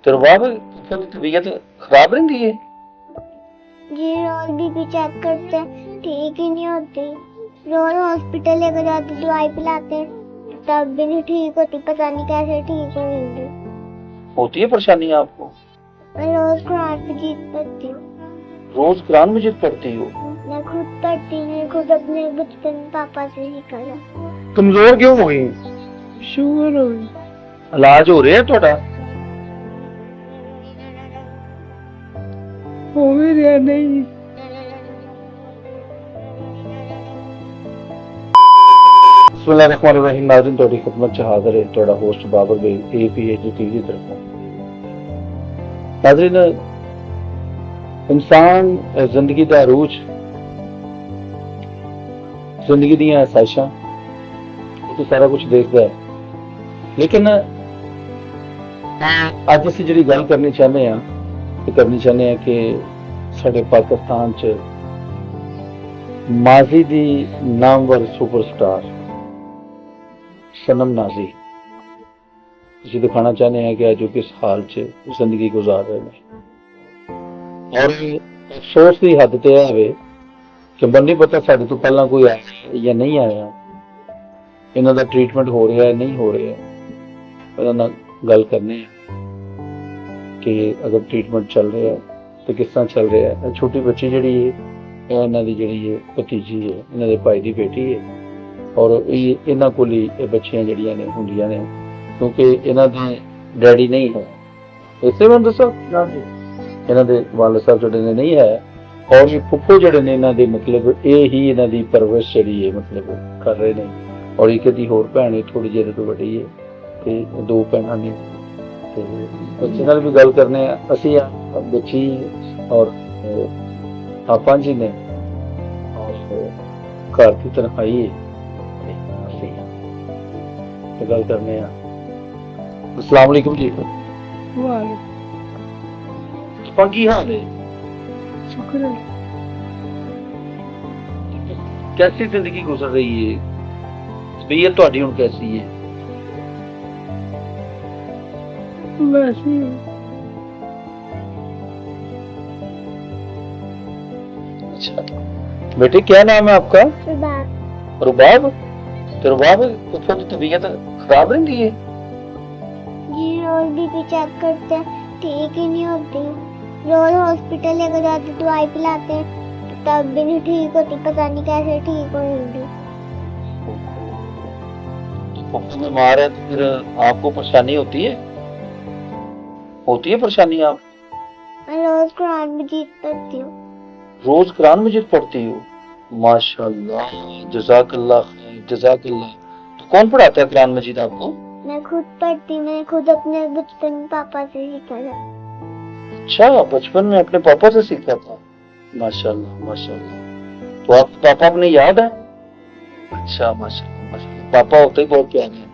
ਤੇ ਰਬਾਬ ਤੁਹਾਡੀ ਤਬੀयत खराब रहती है? जी रोज बीपी चेक करते हैं, ठीक ही नहीं होती। रोज हॉस्पिटल लेकर जाते, दवाई पिलाते, तब भी नहीं ठीक होती। पता नहीं कैसे ठीक होगी। होती है परेशानी आपको? मैं रोज कुरान पे जीत पढ़ती हूँ। रोज कुरान मजीद पढ़ती हो? मैं खुद पढ़ती हूँ, मैं खुद अपने बचपन में पापा से सीखा था। कमजोर क्यों हो गई? शुगर हो गई। इलाज हो रहा है ਤੁਹਾਡਾ? हो भी रहा नहीं। बिस्मिल्लाहिर्रहमानिर्रहीम। नाज़रीन ਤੁਹਾਡੀ ਖidmat ਚ ਹਾਜ਼ਰ ਹੈ ਤੁਹਾਡਾ ਹੋਸਟ ਬਾਬਰ ਬਈ APHD TV ਦੀ ਤਰਫੋਂ। ਨਾਜ਼ਰੀਨ ਇਨਸਾਨ ਜ਼ਿੰਦਗੀ ਦਾ ਅਰੂਜ, ਜ਼ਿੰਦਗੀ ਦੀਆਂ ਆਸਾਇਸ਼ਾਂ ਇਹ ਸਾਰਾ ਕੁਝ ਦੇਖਦਾ ਹੈ, ਲੇਕਿਨ ਅੱਜ ਅਸੀਂ ਜਿਹੜੀ ਗੱਲ ਕਰਨੀ ਚਾਹੁੰਦੇ ਹਾਂ ਕਿ ਸਾਡੇ ਪਾਕਿਸਤਾਨ ਚ ਮਾਜ਼ੀ ਦੀ ਨਾਮਵਰ ਸੁਪਰਸਟਾਰ सनम नाजी ਅਸੀਂ ਦਿਖਾਣਾ ਚਾਹੁੰਦੇ ਹਾਂ ਕਿ ਅੱਜ ਉਹ ਕਿਸ ਹਾਲ 'ਚ ਜ਼ਿੰਦਗੀ ਗੁਜ਼ਾਰ ਰਹੇ ਨੇ। ਔਰ ਅਫਸੋਸ ਦੀ ਹੱਦ ਤੇ ਹੈ ਕਿ ਮੈਨੂੰ ਨਹੀਂ ਪਤਾ ਸਾਡੇ ਤੋਂ ਪਹਿਲਾਂ ਕੋਈ ਆਇਆ ਜਾਂ ਨਹੀਂ ਆਇਆ, ਇਹਨਾਂ ਦਾ ਟ੍ਰੀਟਮੈਂਟ ਹੋ ਰਿਹਾ ਹੈ ਨਹੀਂ ਹੋ ਰਿਹਾ। ਇਹਨਾਂ ਨਾਲ ਗੱਲ ਕਰਨੇ ਆ ਕਿ ਅਗਰ ਟ੍ਰੀਟਮੈਂਟ ਚੱਲ ਰਿਹਾ ਤੇ ਕਿਸ ਤਰ੍ਹਾਂ ਚੱਲ ਰਿਹਾ ਹੈ। ਛੋਟੀ ਬੱਚੀ ਜਿਹੜੀ ਹੈ ਇਹ ਇਹਨਾਂ ਦੀ ਜਿਹੜੀ ਹੈ ਭਤੀਜੀ ਹੈ, ਇਹਨਾਂ ਦੇ ਭਾਈ ਦੀ ਬੇਟੀ ਹੈ। ਔਰ ਇਹਨਾਂ ਕੋਲ ਹੀ ਇਹ ਬੱਚੀਆਂ ਜਿਹੜੀਆਂ ਨੇ ਹੁੰਦੀਆਂ ਨੇ, ਕਿਉਂਕਿ ਇਹਨਾਂ ਦੇ ਡੈਡੀ ਨਹੀਂ ਹੈ। ਇਸੇ ਬੰਦ ਦੱਸੋ ਇਹਨਾਂ ਦੇ ਵਾਲਿਦ ਸਾਹਿਬ ਜਿਹੜੇ ਨੇ ਨਹੀਂ ਹੈ, ਔਰ ਇਹ ਫੁੱਫੋ ਜਿਹੜੇ ਨੇ ਇਹਨਾਂ ਦੇ ਮਤਲਬ ਇਹ ਹੀ ਇਹਨਾਂ ਦੀ ਪਰਵਰਿਸ਼ ਜਿਹੜੀ ਹੈ ਮਤਲਬ ਕਰ ਰਹੇ ਨੇ। ਔਰ ਇੱਕ ਦੀ ਹੋਰ ਭੈਣ ਹੈ ਥੋੜੀ ਜਿਹੀ ਤੋਂ ਵੱਡੀ ਹੈ ਤੇ ਦੋ ਭੈਣਾਂ ਨੇ। ਤੇ ਬੱਚੇ ਨਾਲ ਵੀ ਗੱਲ ਕਰਨੇ ਆ ਅਸੀਂ, ਬੱਚੀ ਔਰ ਆਪਾਂ ਜੀ ਨੇ ਔਰ ਘਰ ਦੀ ਤਨਖਾਹੀ ਹੈ ਤੇ ਗੱਲ ਕਰਨੇ ਆ। अस्सलाम वालेकुम जी। वालेकुम। की हाल है? शुक्र है। कैसी जिंदगी गुजर रही है? तबीयत ਤੁਹਾਡੀ ਹੁਣ कैसी है? वैसे अच्छा बेटे, क्या नाम है आपका? रुबाब। तो रुबाब ਤੁਹਾਡੀ तबीयत खराब रहती है? जी रोज बीपी चेक करते हैं, ठीक ही नहीं होती। रोज हॉस्पिटल लेकर जाते, दवाई पिलाते, तब भी नहीं ठीक होती। पता नहीं कैसे ठीक होगी। पप्पू बीमार है तो फिर आपको परेशानी होती है? होती है परेशानी आप? मैं रोज कुरान मजीद पढ़ती हूँ। रोज कुरान मजीद पढ़ती हो? माशाल्लाह, जज़ाकल्लाह खैर, जज़ाकल्लाह। तो कौन पढ़ाता है कुरान मजीद आपको? मैं खुद पढ़ती, मैंने खुद अपने बचपन में पापा से सीखा था। अच्छा, बचपन में अपने पापा से सीखा था? माशाल्लाह माशाल्लाह। तो आपको पापा अपने याद है? अच्छा माशाल्लाह माशाल्लाह, पापा होते ही बहुत प्यारे हैं।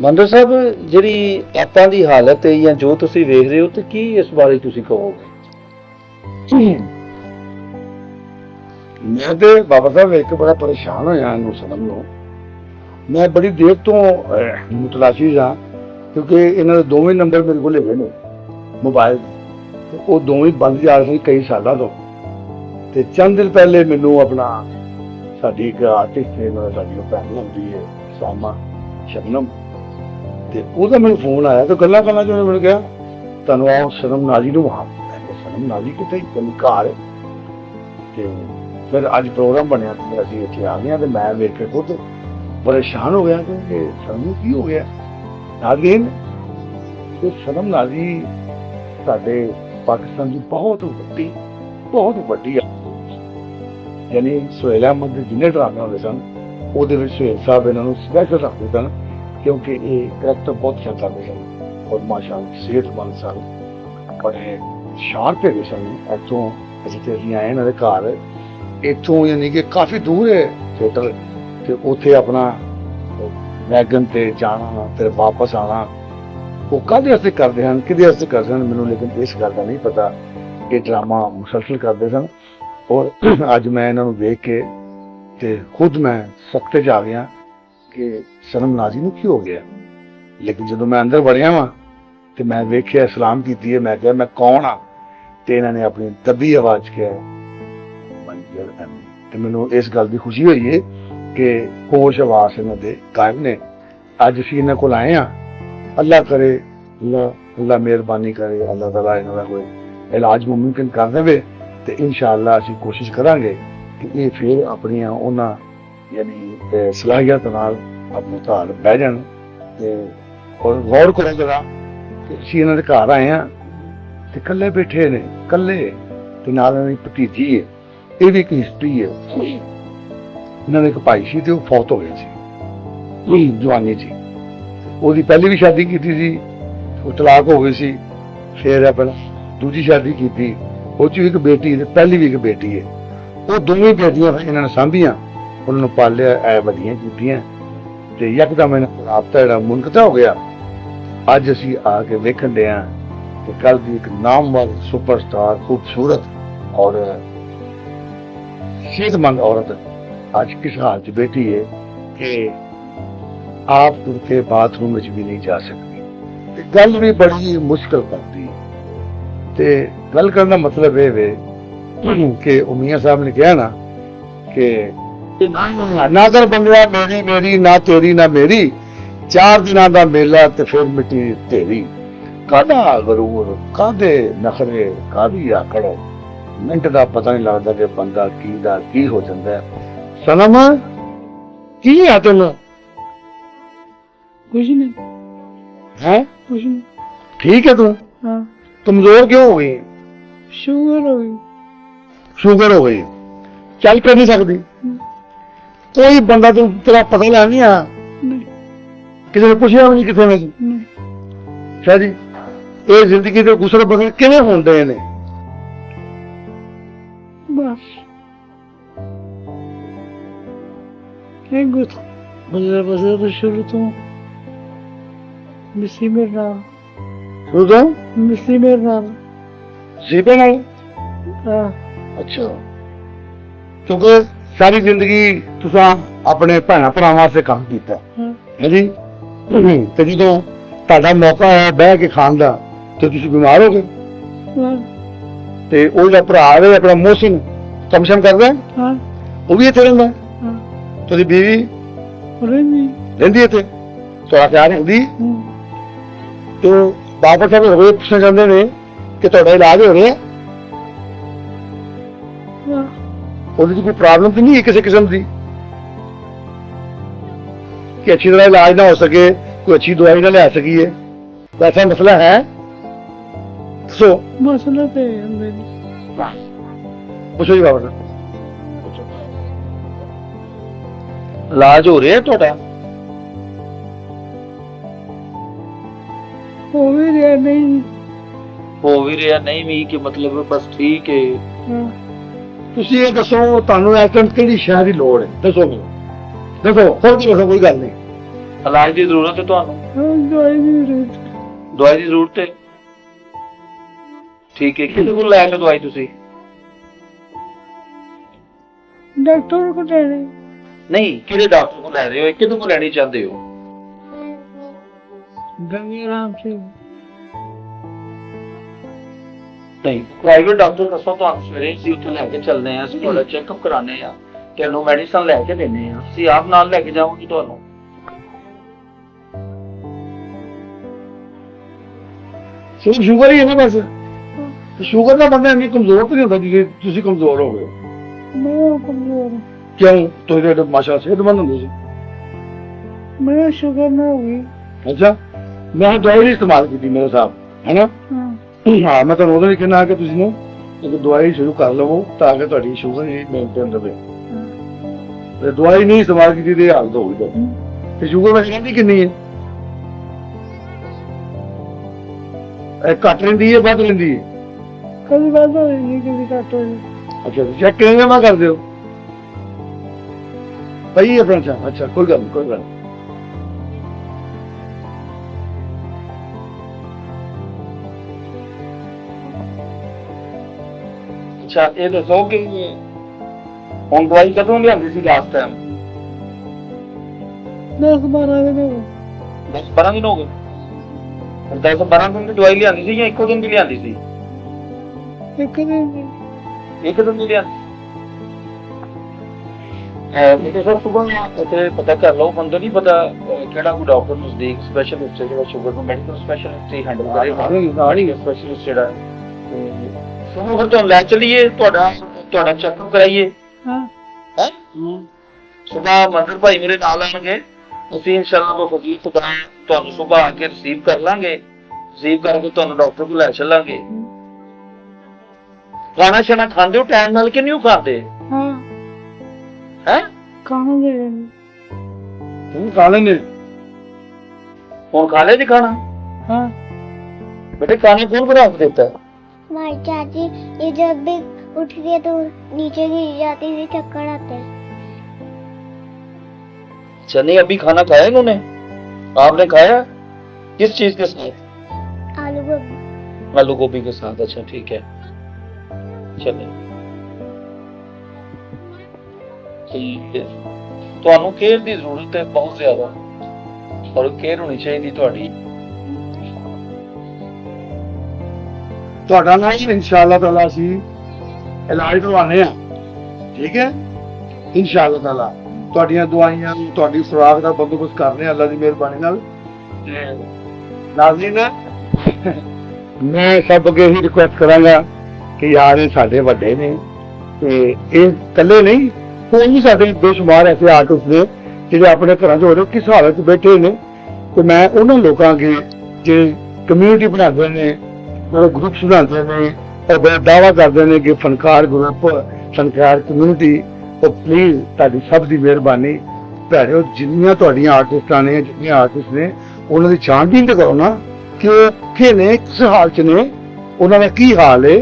ਮੰਦਰ ਸਾਹਿਬ, ਜਿਹੜੀ ਆਪਾਂ ਦੀ ਹਾਲਤ ਹੈ ਜਾਂ ਜੋ ਤੁਸੀਂ ਵੇਖ ਰਹੇ ਹੋ ਤੇ ਕੀ ਇਸ ਬਾਰੇ ਤੁਸੀਂ ਕਹੋਗੇ? मैं तो बाबा साहब एक बड़ा परेशान होया इनू सनम नू। मैं बड़ी देर तो मुतलाशी हाँ, क्योंकि इन्हों के दोवें नंबर मेरे को हैगे ने मोबाइल, वो दोवें बंद जा रहे कई सालों तो। चंद दिन पहले मैनू अपना साडी एक आर्टिस्ट ने साडी भैन लगती है सामा शबनम, तो उसका मैंने फोन आया तो गल्लां करना जो मैंने कहा तुहानूं आओ सनम नाजी नूं वहां। सनम नाजी कितने घर है। फिर अज प्रोग्राम बनया असीं इत्थे आ गए, मैं वेख के खुद परेशान हो गया कि सनम की हो गया। नाज़रीन, सनम नाजी साडे पाकिस्तान की बहुत वड्डी यानी सुहेल अहमद के जिन्ने ड्रामे होंदे सन ਉਹਦੇ ਵਿੱਚ सुहेल साहब इन्होंने स्पैशल रखते सन, क्योंकि ये करैक्टर बहुत अच्छा करते सन और माशाअल्लाह सेहतमंद सन, बड़े शार्प है सन। इतों ਅਸੀਂ ਆਏ ਇਹਨਾਂ ਦੇ ਘਰ, ਇੱਥੋਂ ਯਾਨੀ ਕਿ ਕਾਫੀ ਦੂਰ ਹੈ ਥੀਏਟਰ, ਤੇ ਉੱਥੇ ਆਪਣਾ ਵੈਗਨ ਤੇ ਜਾਣਾ ਫਿਰ ਵਾਪਸ ਆਣਾ। ਉਹ ਕਾਹਦੇ ਵਾਸਤੇ ਕਰਦੇ ਹਨ, ਕਿਹਦੇ ਵਾਸਤੇ ਕਰਦੇ ਹਨ ਮੈਨੂੰ ਲੇਕਿਨ ਇਸ ਗੱਲ ਦਾ ਨਹੀਂ ਪਤਾ। ਇਹ ਡਰਾਮਾ ਮੁਸਲਸਲ ਕਰਦੇ ਸਨ ਔਰ ਅੱਜ ਮੈਂ ਇਹਨਾਂ ਨੂੰ ਵੇਖ ਕੇ ਤੇ ਖੁਦ ਮੈਂ ਸਖਤੇ 'ਚ ਆ ਗਿਆ ਕਿ ਸਨਮ ਨਾਜ਼ੀ ਨੂੰ ਕੀ ਹੋ ਗਿਆ। ਲੇਕਿਨ ਜਦੋਂ ਮੈਂ ਅੰਦਰ ਵੜਿਆ ਵਾਂ ਤੇ ਮੈਂ ਵੇਖਿਆ, ਸਲਾਮ ਕੀਤੀ ਹੈ, ਮੈਂ ਕਿਹਾ ਮੈਂ ਕੌਣ ਆ? ਤੇ ਇਹਨਾਂ ਨੇ ਆਪਣੀ ਦੱਬੀ ਆਵਾਜ਼ ਕਿਹਾ ਮੰਜ਼ਰ ਐਮੀ। ਤੇ ਮੈਨੂੰ ਇਸ ਗੱਲ ਦੀ ਖੁਸ਼ੀ ਹੋਈ ਹੈ ਕਿ ਹੋਸ਼ ਹਵਾਸ ਇਹਨਾਂ ਦੇ ਕਾਇਮ ਨੇ। ਅੱਜ ਅਸੀਂ ਇਹਨਾਂ ਕੋਲ ਆਏ ਆ, ਅੱਲਾ ਕਰੇ, ਅੱਲਾ ਮਿਹਰਬਾਨੀ ਕਰੇ, ਅੱਲਾ ਤਾਲਾ ਇਹਨਾਂ ਦਾ ਕੋਈ ਇਲਾਜ ਮੁਮਕਿਨ ਕਰ ਦੇਵੇ ਤੇ ਇਨਸ਼ਾਅੱਲਾ ਅਸੀਂ ਕੋਸ਼ਿਸ਼ ਕਰਾਂਗੇ ਕਿ ਇਹ ਫਿਰ ਆਪਣੀਆਂ ਉਹਨਾਂ ਯਾਨੀ ਸਲਾਹੀਅਤ ਨਾਲ ਆਪਣੇ ਘਰ ਬਹਿ ਜਾਣ। ਤੇ ਔਰ ਗੌਰ ਕਰੋ ਜਰਾ ਕਿ ਅਸੀਂ ਇਹਨਾਂ ਦੇ ਘਰ ਆਏ ਆ ਤੇ ਇਕੱਲੇ ਬੈਠੇ ਨੇ, ਇਕੱਲੇ, ਤੇ ਨਾਲ ਇਹਨਾਂ ਦੀ ਭਤੀਜੀ ਹੈ। ਇਹ ਵੀ ਇੱਕ ਹਿਸਟਰੀ ਹੈ। ਇਹਨਾਂ ਦੇ ਇੱਕ ਭਾਈ ਸੀ ਤੇ ਉਹ ਫੌਤ ਹੋ ਗਏ ਸੀ ਜਵਾਨੀ 'ਚ। ਉਹਦੀ ਪਹਿਲੀ ਵੀ ਸ਼ਾਦੀ ਕੀਤੀ ਸੀ, ਉਹ ਤਲਾਕ ਹੋ ਗਈ ਸੀ। ਫਿਰ ਆਪਣਾ ਦੂਜੀ ਸ਼ਾਦੀ ਕੀਤੀ, ਉਹ 'ਚ ਵੀ ਇੱਕ ਬੇਟੀ ਤੇ ਪਹਿਲੀ ਵੀ ਇੱਕ ਬੇਟੀ ਹੈ। ਉਹ ਦੋਵੇਂ ਬੇਟੀਆਂ ਇਹਨਾਂ ਨੇ ਸਾਂਭੀਆਂ, ਉਹਨਾਂ ਨੂੰ ਪਾਲਿਆ, ਐ ਵੱਡੀਆਂ ਕੀਤੀਆਂ ਤੇ ਯਕਦਮ ਇਹਨਾਂ ਦਾ ਰਾਬਤਾ ਜਿਹੜਾ ਮੁਨਕਤਾ ਹੋ ਗਿਆ। ਅੱਜ ਅਸੀਂ ਆ ਕੇ ਵੇਖਣ ਦੇ ਆ ਕਿ ਕੱਲ ਦੀ ਇੱਕ ਨਾਮਵਰ ਸੁਪਰਸਟਾਰ, ਖੂਬਸੂਰਤ ਔਰ ਸਿਹਤਮੰਦ ਔਰਤ ਅੱਜ ਕਿਸ ਹਾਲ 'ਚ ਬੈਠੀ ਹੈ ਕਿ ਆਪ ਤੁਰ ਕੇ ਬਾਥਰੂਮ ਵਿੱਚ ਵੀ ਨਹੀਂ ਜਾ ਸਕਦੀ ਤੇ ਗੱਲ ਵੀ ਬੜੀ ਮੁਸ਼ਕਲ ਕਰਦੀ। ਤੇ ਗੱਲ ਕਰਨ ਦਾ ਮਤਲਬ ਇਹ ਵੇ ਕਿ ਉਹ ਮੀਆਂ ਸਾਹਿਬ ਨੇ ਕਿਹਾ ਨਾ ਕਿ ਨਾ ਕਰ ਬੰਦਿਆ ਮੇਰੀ ਮੇਰੀ, ਨਾ ਤੇਰੀ ਨਾ ਮੇਰੀ, 4 ਦਿਨਾਂ ਦਾ ਮੇਲਾ ਤੇ ਫਿਰ ਮਿੱਟੀ ਢੇਰੀ। ਕਾਹਦਾ ਗਰੂਰ, ਕਾਹਦੇ ਨਖਰੇ, ਕਾਹਦੀ ਆਕੜ, ਮਿੰਟ ਦਾ ਪਤਾ ਨਹੀਂ ਲੱਗਦਾ ਕਿ ਬੰਦਾ ਕੀ ਦਾ ਕੀ ਹੋ ਜਾਂਦਾ ਹੈ। ਸਨਮ ਕੀ ਆ ਤੈਨੂੰ? कुछ नहीं, ਹੈ कुछ नहीं। ਠੀਕ ਹੈ ਤੂੰ? हाँ, ਕਮਜ਼ੋਰ ਕਿਉਂ ਹੋ ਗਈ? शुगर हो गई। ਸ਼ੂਗਰ ਹੋ ਗਈ, ਚੱਲ ਫਿਰ ਨਹੀਂ ਸਕਦੀ? ਕੋਈ ਬੰਦਾ ਤੂੰ ਤੇਰਾ ਪਤਾ ਲੈ ਨਹੀਂ ਆ? नहीं, ਕਿਸੇ ਨੇ ਪੁੱਛਿਆ ਵੀ ਨਹੀਂ ਕਿਸੇ ਨੇ? नहीं। ਸ਼ਾਹ ਜੀ ਇਹ ਜ਼ਿੰਦਗੀ ਦੇ ਗੁਸਰ ਬਸਰ ਕਿਵੇਂ ਹੁੰਦੇ ਨੇ? बस एक गुथ बजर बजर तो शुरू तो मिसी मेरे नाल, ਸ਼ੁਰੂ ਤੋਂ मिसी मेरे नाल। ਜੀਬੇ ਨਾਲ? हाँ, ਅੱਛਾ, ਕਿਉਂਕਿ ਸਾਰੀ ਜ਼ਿੰਦਗੀ ਤੁਸੀਂ ਆਪਣੇ ਭੈਣਾਂ ਭਰਾਵਾਂ ਵਾਸਤੇ ਕੰਮ ਕੀਤਾ हाँ, ਹੈ ਜੀ। ਤੇ ਜਦੋਂ ਤੁਹਾਡਾ ਮੌਕਾ ਆਇਆ ਬਹਿ ਕੇ ਖਾਣ ਦਾ ਤੇ ਤੁਸੀਂ ਬਿਮਾਰ ਹੋ ਗਏ हाँ, ਤੇ ਉਹ ਜਿਹੜਾ ਭਰਾ ਹੈ ਆਪਣਾ ਮੋਹਸਿਨ ਕੰਮ ਸ਼ਮ ਕਰਦਾ ਹੈ, हाँ, ਉਹ ਵੀ ਇੱਥੇ ਰਹਿੰਦਾ ਹੈ। हाँ। ਤੁਹਾਡੀ ਬੀਵੀ रेंदी। ਰਹਿੰਦੀ ਇੱਥੇ, ਤੁਹਾਡਾ ਖਿਆਲ ਰੱਖਦੀ? हाँ, ਤੇ ਬਾਬਾ ਸਾਹਿਬ ਹੋਏ ਪੁੱਛਣਾ ਚਾਹੁੰਦੇ ਨੇ ਕਿ ਤੁਹਾਡਾ ਇਲਾਜ ਹੋ ਰਿਹਾ? हाँ। ਉਹਦੇ 'ਚ ਕੋਈ ਪ੍ਰੋਬਲਮ ਤਾਂ ਨਹੀਂ ਹੈ ਕਿਸੇ ਕਿਸਮ ਦੀ ਕਿ ਅੱਛੀ ਤਰ੍ਹਾਂ ਇਲਾਜ ਨਾ ਹੋ ਸਕੇ, ਕੋਈ ਅੱਛੀ ਦਵਾਈ ਨਾ ਲੈ ਸਕੀਏ? ਐਸਾ ਮਸਲਾ ਹੈ? ਦੱਸੋ, मसला तो है मेरी। ਪੁੱਛੋ ਜੀ ਬਾਬਾ ਸਾਹਿਬ। ਇਲਾਜ ਹੋ ਰਿਹਾ ਤੁਹਾਡਾ? हो भी रहा नहीं। ਹੋ ਵੀ ਰਿਹਾ ਨਹੀਂ ਵੀ ਕਿ ਮਤਲਬ ਬਸ ਠੀਕ ਹੈ? हाँ, ਤੁਸੀਂ ਇਹ ਦੱਸੋ ਤੁਹਾਨੂੰ ਇਸ ਟਾਈਮ ਕਿਹੜੀ ਸ਼ਹਿਰ ਦੀ ਲੋੜ ਹੈ? ਦੱਸੋ ਮੈਨੂੰ, ਦੱਸੋ, ਹੋਰ ਕੀ ਦੱਸੋ, ਕੋਈ ਗੱਲ ਨਹੀਂ। ਇਲਾਜ ਦੀ ਜ਼ਰੂਰਤ ਹੈ ਤੁਹਾਨੂੰ? हाँ, दवाई नहीं रही। ਦਵਾਈ ਦੀ ਜ਼ਰੂਰਤ ਹੈ? ਠੀਕ ਹੈ, ਕਿਹਦੇ ਕੋਲ ਲੈ ਕੇ ਦਵਾਈ ਤੁਸੀਂ? डॉक्टर को दे रहे। ਨਹੀਂ, ਕਿਹੜੇ ਡਾਕਟਰ ਕੋਲ ਲੈ ਰਹੇ ਹੋ? ਕਿਹਦੇ ਕੋਲ ਲੈਣੀ ਚਾਹੁੰਦੇ ਹੋ? गंगे राम से। ਨਹੀਂ, ਪ੍ਰਾਈਵੇਟ ਡਾਕਟਰ ਦੱਸੋ ਤੁਹਾਨੂੰ, ਸਵੇਰੇ ਅਸੀਂ ਉੱਥੇ ਲੈ ਕੇ ਚੱਲਦੇ ਹਾਂ, ਅਸੀਂ ਤੁਹਾਡਾ ਚੈੱਕਅਪ ਕਰਾਉਂਦੇ ਆ, ਤੁਹਾਨੂੰ ਮੈਡੀਸਨ ਲੈ ਕੇ ਦਿੰਦੇ ਆ, ਅਸੀਂ ਆਪ ਨਾਲ ਲੈ ਕੇ ਜਾਵਾਂਗੇ ਤੁਹਾਨੂੰ। ਸਿਰਫ ਸ਼ੂਗਰ ਹੀ ਹੈ ਨਾ ਬਸ? ਤੇ ਸ਼ੂਗਰ ਦਾ ਬੰਦਾ ਇੰਨੀ ਕਮਜ਼ੋਰ ਤਾਂ ਨਹੀਂ ਹੁੰਦਾ ਜਿਵੇਂ ਤੁਸੀਂ ਕਮਜ਼ੋਰ ਹੋ ਗਏ? मैं कमजोर हूँ। ਕਿਉਂ? ਤੁਸੀਂ ਤਾਂ ਮਾਸ਼ਾ ਸਿਹਤਮੰਦ ਹੁੰਦੇ ਸੀ। मैं शुगर ना होगी। ਅੱਛਾ, ਮੈਂ ਦਵਾਈ ਨਹੀਂ ਇਸਤੇਮਾਲ ਕੀਤੀ ਮੇਰੇ ਸਾਹਿਬ, ਹੈ ਨਾ? हाँ, ਹਾਂ, ਮੈਂ ਤੁਹਾਨੂੰ ਉਦੋਂ ਵੀ ਕਹਿਣਾ ਕਿ ਤੁਸੀਂ ਨਾ ਇੱਕ ਦਵਾਈ ਸ਼ੁਰੂ ਕਰ ਲਵੋ ਤਾਂ ਕਿ ਤੁਹਾਡੀ ਸ਼ੂਗਰ ਹੀ ਮੇਨਟੇਨ ਰਹੇ। हाँ। ਤੇ ਦਵਾਈ ਨਹੀਂ ਇਸਤੇਮਾਲ ਕੀਤੀ ਤੇ ਇਹ ਹਾਲਤ ਹੋ ਗਈ। ਤੇ ਸ਼ੂਗਰ ਵੈਸੇ ਰਹਿੰਦੀ ਕਿੰਨੀ ਹੈ? ਇਹ ਘੱਟ ਰਹਿੰਦੀ ਹੈ, ਵੱਧ ਰਹਿੰਦੀ ਹੈ? कभी बात हो रही कभी काट हो रही। ਅੱਛਾ, ਚੈੱਕ ਕਿਵੇਂ ਜਮਾ ਕਰਦੇ ਹੋ? ਪਈ ਹੈ ਫਰੈਂਡ ਸਾਹਿਬ? ਅੱਛਾ, ਕੋਈ ਗੱਲ ਨਹੀਂ, ਕੋਈ ਗੱਲ ਨਹੀਂ। ਅੱਛਾ, ਇਹ ਦੱਸੋ ਕਿ ਹੁਣ ਦਵਾਈ ਕਦੋਂ ਲਿਆਂਦੀ ਸੀ ਲਾਸਟ ਟਾਈਮ? 10-12 दिन हो गए। 10-12 ਦਿਨ ਹੋ ਗਏ? 10-12 ਦਿਨ ਦੀ ਦਵਾਈ ਲਿਆਂਦੀ ਸੀ ਜਾਂ ਇੱਕੋ ਦਿਨ ਦੀ ਲਿਆਂਦੀ ਸੀ? ਇੱਕ ਦਿਨ ਇੱਕ ਦਿਨ ਦੀ ਲਿਆਂਦੀ। ਮੇਰੇ ਸਰ ਸੁਬਹ ਤੇ ਪਤਾ ਕਰ ਲਓ, ਬੰਦੇ ਨਹੀਂ ਪਤਾ ਕਿਹੜਾ ਕੋਈ ਡਾਕਟਰ ਨਜ਼ਦੀਕ ਸਪੈਸ਼ਲਿਸਟ ਜਿਹੜਾ ਸ਼ੂਗਰ ਨੂੰ ਮੈਡੀਕਲ ਸਪੈਸ਼ਲਿਸਟ ਹੀ ਹੈਂਡਲ ਕਰੇ, ਸਪੈਸ਼ਲਿਸਟ ਜਿਹੜਾ ਤੇ ਸੁਣੋ ਫਿਰ ਤੁਹਾਨੂੰ ਲੈ ਚਲੀਏ, ਤੁਹਾਡਾ ਚੈੱਕਅਪ ਕਰਾਈਏ। ਹਾਂ ਹੈ ਸੁਬਹ ਮੰਦਰ ਭਾਈ ਮੇਰੇ ਨਾਲ ਆਣਗੇ, ਅਸੀਂ ਇਨਸ਼ਾਅੱਲਾ ਬਖੁਦੀ ਖੁਦਾ ਤੁਹਾਨੂੰ ਸੁਬਹ ਆ ਕੇ ਰਿਸੀਵ ਕਰ ਲਾਂਗੇ, ਰਿਸੀਵ ਕਰਕੇ ਤੁਹਾਨੂੰ ਡਾਕਟਰ ਕੋਲ ਲੈ ਚੱਲਾਂਗੇ। ਖਾਣਾ ਸ਼ਾਣਾ ਖਾਂਦੇ ਹੋ ਟਾਈਮ ਨਾਲ ਕਿ ਨਹੀਂ ਖਾਂਦੇ? ਹਾਂ ਹੈ ਖਾਣਗੇ ਤੂੰ ਖਾ ਲੈਂਦੇ ਹੁਣ ਖਾ ਲਿਆ ਜੀ खाना? हाँ बेटे खाना कौन बना के देता है? हमारी चाची ये जब भी उठती है तो नीचे गिर जाती है, चक्कर आते हैं। अच्छा नहीं अभी खाना खाया इन्होंने? आपने खाया? किस चीज के साथ? आलू गोभी। आलू गोभी के साथ। अच्छा ठीक है चलिए ठीक है। ਤੁਹਾਨੂੰ ਕੇਅਰ ਦੀ ਜ਼ਰੂਰਤ ਹੈ ਬਹੁਤ ਜ਼ਿਆਦਾ ਔਰ ਕੇਅਰ ਹੋਣੀ ਚਾਹੀਦੀ ਤੁਹਾਡੀ। ਤੁਹਾਡਾ ਨਾ ਇਨਸ਼ਾਅੱਲਾ ਤਾਲਾ ਅਸੀਂ ਇਲਾਜ ਕਰਵਾਉਣੇ ਆ, ਠੀਕ ਹੈ ਇਨਸ਼ਾਅੱਲਾ ਤਾਲਾ। ਤੁਹਾਡੀਆਂ ਦਵਾਈਆਂ ਤੁਹਾਡੀ ਖੁਰਾਕ ਦਾ ਬੰਦੋਬਸਤ ਕਰਨੇ ਆ ਅੱਲਾ ਦੀ ਮਿਹਰਬਾਨੀ ਨਾਲ। ਤੇ ਨਾਜ਼ਰੀਨ ਮੈਂ ਸਭ ਅੱਗੇ ਹੀ ਰਿਕੁਐਸਟ ਕਰਾਂਗਾ ਕਿ ਯਾਰ ਇਹ ਸਾਡੇ ਵੱਡੇ ਨੇ ਤੇ ਇਹ ਇਕੱਲੇ ਨਹੀਂ, ਕੋਈ ਵੀ ਸਾਡੇ ਬੇਸ਼ੁਮਾਰ ਐਸੇ ਆਰਟਿਸਟ ਨੇ ਜਿਹੜੇ ਆਪਣੇ ਘਰਾਂ 'ਚ ਹੋ ਰਹੇ ਕਿਸ ਹਾਲਤ 'ਚ ਬੈਠੇ ਨੇ। ਤੇ ਮੈਂ ਉਹਨਾਂ ਲੋਕਾਂ ਅੱਗੇ ਜਿਹੜੇ ਕਮਿਊਨਿਟੀ ਬਣਾਉਂਦੇ ਨੇ, ਗਰੁੱਪਸ ਬਣਾਉਂਦੇ ਨੇ ਔਰ ਬੜਾ ਦਾਅਵਾ ਕਰਦੇ ਨੇ ਕਿ ਫਨਕਾਰ ਗਰੁੱਪ, ਫਨਕਾਰ ਕਮਿਊਨਿਟੀ, ਉਹ ਪਲੀਜ਼ ਤੁਹਾਡੀ ਸਭ ਦੀ ਮਿਹਰਬਾਨੀ ਭੈਣੋ, ਜਿੰਨੀਆਂ ਤੁਹਾਡੀਆਂ ਆਰਟਿਸਟਾਂ ਨੇ, ਜਿੰਨੀਆਂ ਆਰਟਿਸਟ ਨੇ, ਉਹਨਾਂ ਦੀ ਛਾਣਬੀਨ ਤੇ ਕਰੋ ਨਾ ਕਿ ਉਹ ਕਿੱਥੇ ਨੇ, ਕਿਸ ਹਾਲ 'ਚ ਨੇ, ਉਹਨਾਂ ਦਾ ਕੀ ਹਾਲ ਹੈ।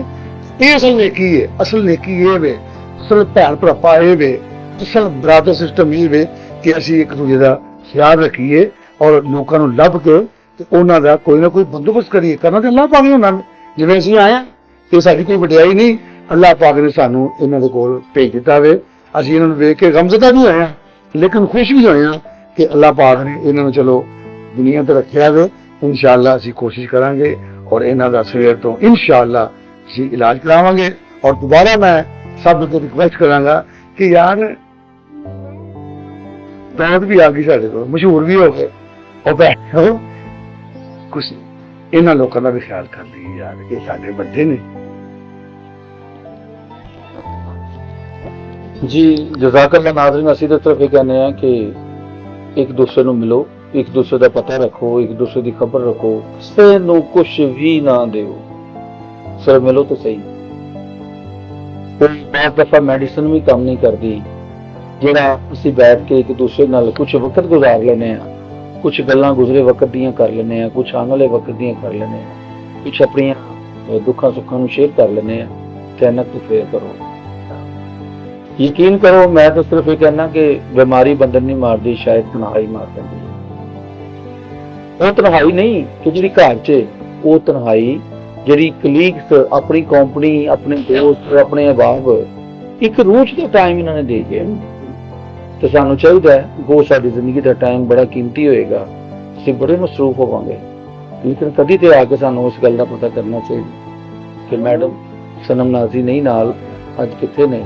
ਇਹ ਅਸਲ ਨੇਕੀ ਹੈ, ਅਸਲ ਨੇਕੀ ਇਹ ਵੇ, ਅਸਲ ਭੈਣ ਭਰਾਪਾ ਇਹ ਵੇ, ਅਸਲ ਬਰਾਦਰ ਸਿਸਟਮ ਇਹ ਵੇ ਕਿ ਅਸੀਂ ਇੱਕ ਦੂਜੇ ਦਾ ਖਿਆਲ ਰੱਖੀਏ ਔਰ ਲੋਕਾਂ ਨੂੰ ਲੱਭ ਕੇ ਤੇ ਉਹਨਾਂ ਦਾ ਕੋਈ ਨਾ ਕੋਈ ਬੰਦੋਬਸਤ ਕਰੀਏ। ਕਰਨਾ ਤੇ ਅੱਲਾਹ ਪਾਕ ਨੇ ਉਹਨਾਂ ਨੂੰ, ਜਿਵੇਂ ਅਸੀਂ ਆਏ ਹਾਂ ਇਹ ਸਾਡੀ ਕੋਈ ਵਡਿਆਈ ਨਹੀਂ, ਅੱਲਾਹ ਪਾਕ ਨੇ ਸਾਨੂੰ ਇਹਨਾਂ ਦੇ ਕੋਲ ਭੇਜ ਦਿੱਤਾ ਵੇ। ਅਸੀਂ ਇਹਨਾਂ ਨੂੰ ਵੇਖ ਕੇ ਗਮਜ਼ਦਾ ਵੀ ਹੋਏ ਹਾਂ ਲੇਕਿਨ ਖੁਸ਼ ਵੀ ਹੋਏ ਹਾਂ ਕਿ ਅੱਲਾਹ ਪਾਕ ਨੇ ਇਹਨਾਂ ਨੂੰ ਚਲੋ ਦੁਨੀਆ ਤੇ ਰੱਖਿਆ ਵੇ। ਇਨਸ਼ਾਅੱਲਾ ਅਸੀਂ ਕੋਸ਼ਿਸ਼ ਕਰਾਂਗੇ ਔਰ ਇਹਨਾਂ ਦਾ ਸਵੇਰ ਤੋਂ ਇਨਸ਼ਾਅੱਲਾ ਅਸੀਂ ਇਲਾਜ ਕਰਾਵਾਂਗੇ। ਔਰ ਦੁਬਾਰਾ ਮੈਂ ਸਭ ਨੂੰ ਰਿਕਵੈਸਟ ਕਰਾਂਗਾ ਕਿ ਯਾਰ ਬੈਠ ਵੀ ਆ ਗਈ ਸਾਡੇ ਕੋਲ, ਮਸ਼ਹੂਰ ਵੀ ਹੋ ਗਏ, ਉਹ ਬੈਠੋ ਕੁਛ ਇਹਨਾਂ ਲੋਕਾਂ ਦਾ ਵੀ ਖਿਆਲ ਕਰ ਲਈ ਯਾਰ, ਇਹ ਸਾਡੇ ਵੱਡੇ ਨੇ। ਜੀ ਜਜ਼ਾਕੱਲਾ ਨਾਜ਼ਰੀਨ, ਅਸੀਂ ਤਾਂ ਸਿਰਫ ਇਹ ਕਹਿੰਦੇ ਆ ਕਿ ਇੱਕ ਦੂਸਰੇ ਨੂੰ ਮਿਲੋ, ਇੱਕ ਦੂਸਰੇ ਦਾ ਪਤਾ ਰੱਖੋ, ਇੱਕ ਦੂਸਰੇ ਦੀ ਖਬਰ ਰੱਖੋ, ਕਿਸੇ ਨੂੰ ਕੁਝ ਵੀ ਨਾ ਦਿਓ, ਸਿਰਫ ਮਿਲੋ ਤਾਂ ਸਹੀ। ਬਹੁਤ ਦਫਾ ਮੈਡੀਸਨ ਵੀ ਕੰਮ ਨਹੀਂ ਕਰਦੀ, ਜਿਹੜਾ ਅਸੀਂ ਬੈਠ ਕੇ ਇੱਕ ਦੂਸਰੇ ਨਾਲ ਕੁਝ ਵਕਤ ਗੁਜ਼ਾਰ ਲੈਂਦੇ ਆ, ਕੁਝ ਗੱਲਾਂ ਗੁਜ਼ਰੇ ਵਕਤ ਦੀਆਂ ਕਰ ਲੈਂਦੇ ਆ, ਕੁਝ ਆਉਣ ਵਾਲੇ ਵਕਤ ਦੀਆਂ ਕਰ ਲੈਂਦੇ ਆ, ਕੁਝ ਆਪਣੀਆਂ ਦੁੱਖਾਂ ਸੁੱਖਾਂ ਨੂੰ ਸ਼ੇਅਰ ਕਰ ਲੈਂਦੇ ਆ, ਤੇ ਇਹਨਾਂ ਤੋਂ ਫੇਰ ਕਰੋ। ਯਕੀਨ ਕਰੋ, ਮੈਂ ਤਾਂ ਸਿਰਫ ਇਹ ਕਹਿਣਾ ਕਿ ਬਿਮਾਰੀ ਬੰਦਨ ਨਹੀਂ ਮਾਰਦੀ, ਸ਼ਾਇਦ ਤਨਹਾਈ ਮਾਰ ਦਿੰਦੀ ਹੈ। ਉਹ ਤਨਹਾਈ ਨਹੀਂ ਕਿ ਜਿਹੜੀ ਘਰ 'ਚ, ਉਹ ਤਨਹਾਈ ਜਿਹੜੀ ਕਲੀਗਸ, ਆਪਣੀ ਕੰਪਨੀ, ਆਪਣੇ ਦੋਸਤ, ਆਪਣੇ ਅਹਿਬਾਬ, ਇੱਕ ਰੂਹ 'ਚ ਦਾ ਟਾਈਮ ਇਹਨਾਂ ਨੇ ਦੇ ਕੇ ਤੇ ਸਾਨੂੰ ਚਾਹੀਦਾ ਹੈ ਉਹ ਸਾਡੀ ਜ਼ਿੰਦਗੀ ਦਾ ਟਾਈਮ ਬੜਾ ਕੀਮਤੀ ਹੋਏਗਾ, ਅਸੀਂ ਬੜੇ ਮਸਰੂਫ ਹੋਵਾਂਗੇ, ਲੇਕਿਨ ਕਦੀ ਤੇ ਆ ਕੇ ਸਾਨੂੰ ਉਸ ਗੱਲ ਦਾ ਪਤਾ ਕਰਨਾ ਚਾਹੀਦਾ ਕਿ ਮੈਡਮ ਸਨਮ ਨਾਜ਼ੀ ਨਹੀਂ ਨਾਲ ਅੱਜ ਕਿੱਥੇ ਨੇ।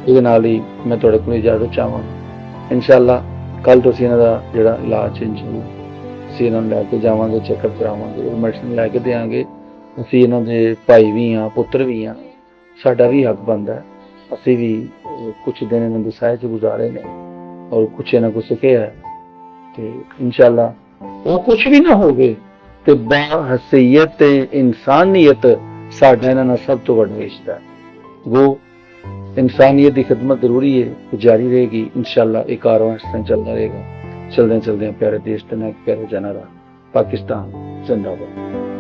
ਇਹਦੇ ਨਾਲ ਹੀ ਮੈਂ ਤੁਹਾਡੇ ਕੋਲ ਇਜਾਜ਼ਤ ਚਾਹਾਂਗਾ। ਇਨਸ਼ਾਅੱਲਾ ਕੱਲ ਤੋਂ ਅਸੀਂ ਇਹਨਾਂ ਦਾ ਜਿਹੜਾ ਇਲਾਜ ਅਸੀਂ ਇਹਨਾਂ ਨੂੰ ਲੈ ਕੇ ਜਾਵਾਂਗੇ, ਚੈੱਕਅਪ ਕਰਾਵਾਂਗੇ, ਮੈਡੀਸਨ ਲੈ ਕੇ ਦੇਵਾਂਗੇ। ਅਸੀਂ ਇਹਨਾਂ ਦੇ ਭਾਈ ਵੀ ਹਾਂ, ਪੁੱਤਰ ਵੀ ਹਾਂ, ਸਾਡਾ ਵੀ ਹੱਕ ਬਣਦਾ ਹੈ। ਅਸੀਂ ਵੀ ਕੁਛ ਦਿਨ ਇਹਨਾਂ ਦੇ ਸਾਏ 'ਚ ਗੁਜ਼ਾਰੇ ਨੇ ਔਰ ਕੁਛ ਇਹਨਾਂ ਕੋ ਸਿੱਖਿਆ ਹੈ ਤੇ ਇਨਸ਼ਾਅੱਲਾ ਉਹ ਕੁਛ ਵੀ ਨਾ ਹੋਵੇ ਤੇ ਬਾਹਸੀਅਤ ਤੇ ਇਨਸਾਨੀਅਤ ਸਾਡਾ ਇਹਨਾਂ ਨਾਲ ਸਭ ਤੋਂ ਵੱਡਾ ਰਿਸ਼ਤਾ ਹੈ। ਉਹ ਇਨਸਾਨੀਅਤ ਦੀ ਖਿਦਮਤ ਜ਼ਰੂਰੀ ਹੈ, ਜਾਰੀ ਰਹੇਗੀ ਇਨਸ਼ਾਅੱਲਾ। ਇਹ ਕਾਰਵਾਂ ਇਸ ਤਰ੍ਹਾਂ ਚੱਲਦਾ ਰਹੇਗਾ। ਚਲਦੇ ਚਲਦੇ ਪਿਆਰੇ ਦੇਸ਼ ਤੇ ਨਾ ਪਿਆਰੇ ਜਨਾਰਾ, ਪਾਕਿਸਤਾਨ ਜ਼ਿੰਦਾਬਾਦ।